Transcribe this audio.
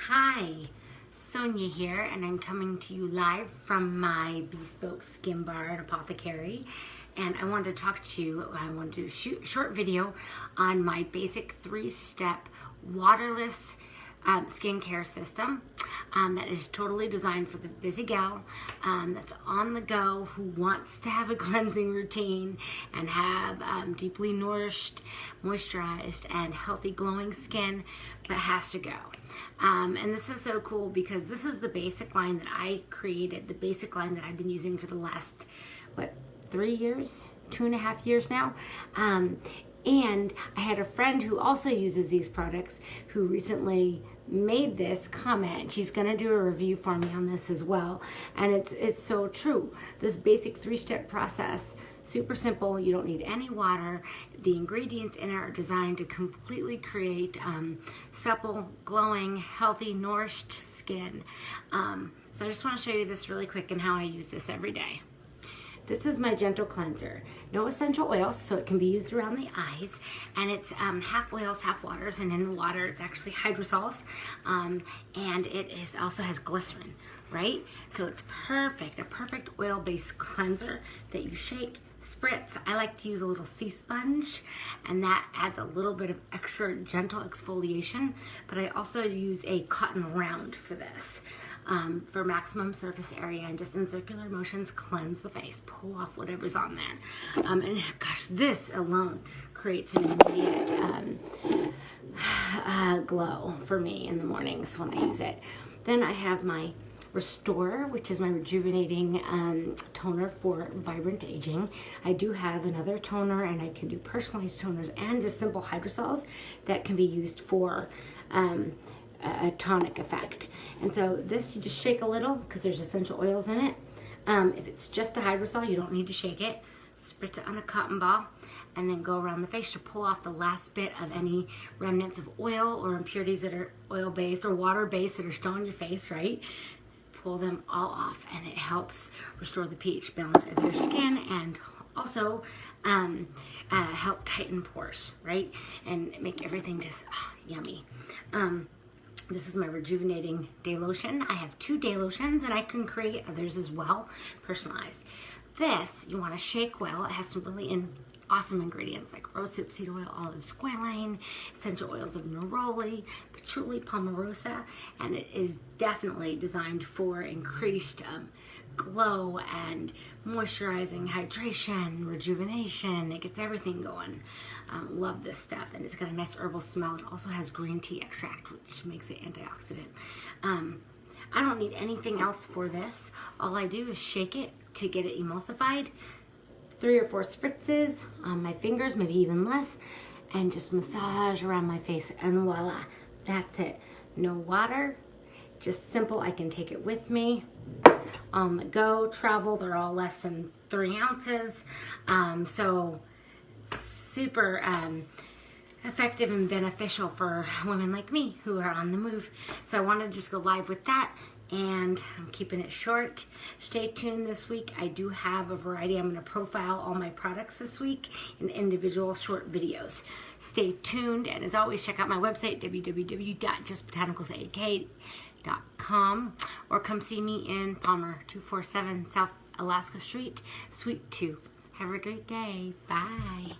Hi, Sonia here, and I'm coming to you live from my bespoke skin bar at Apothecary. And I wanted to talk to you, I wanted to shoot a short video on my basic 3-step waterless skincare system that is totally designed for the busy gal that's on the go, who wants to have a cleansing routine and have deeply nourished, moisturized, and healthy glowing skin, but has to go. And this is so cool because this is the basic line that I created, the basic line that I've been using for the last, 3 years, 2.5 years now. And I had a friend who also uses these products who recently made this comment. She's gonna do a review for me on this as well. And it's so true. This basic 3-step process, super simple. You don't need any water. The ingredients in it are designed to completely create supple, glowing, healthy, nourished skin. So I just wanna show you this really quick and how I use this every day. This is my gentle cleanser. No essential oils, so it can be used around the eyes. And it's half oils, half waters, and in the water it's actually hydrosols. And it also has glycerin, right? So it's perfect, a perfect oil-based cleanser that you shake, spritz. I like to use a little sea sponge, and that adds a little bit of extra gentle exfoliation. But I also use a cotton round for this. For maximum surface area, and just in circular motions cleanse the face, pull off whatever's on there. And gosh, this alone creates an immediate glow for me in the mornings when I use it. Then I have my Restorer, which is my rejuvenating toner for vibrant aging. I do have another toner, and I can do personalized toners and just simple hydrosols that can be used for a tonic effect. And so this, you just shake a little because there's essential oils in it. If it's just a hydrosol, you don't need to shake it. Spritz it on a cotton ball and then go around the face to pull off the last bit of any remnants of oil or impurities that are oil-based or water-based that are still on your face, right? Pull them all off, and it helps restore the pH balance of your skin and also help tighten pores, right? And make everything just yummy. This is my rejuvenating day lotion. I have 2 day lotions, and I can create others as well, personalized. This, you want to shake well. It has some really awesome ingredients like rosehip seed oil, olive squalane, essential oils of neroli, patchouli, palmarosa, and it is definitely designed for increased glow and moisturizing, hydration, rejuvenation. It gets everything going. Love this stuff, and it's got a nice herbal smell. It also has green tea extract, which makes it antioxidant. I don't need anything else for this. All I do is shake it to get it emulsified. 3 or 4 spritzes on my fingers, maybe even less, and just massage around my face, and voila, that's it. No water, just simple. I can take it with me on the go, travel. They're all less than 3 ounces. So super effective and beneficial for women like me who are on the move. So I wanted to just go live with that, and I'm keeping it short. Stay tuned this week. I do have a variety. I'm going to profile all my products this week in individual short videos. Stay tuned, and as always, check out my website, www.justbotanicalsak.com, or come see me in Palmer, 247 South Alaska Street, Suite 2. Have a great day. Bye.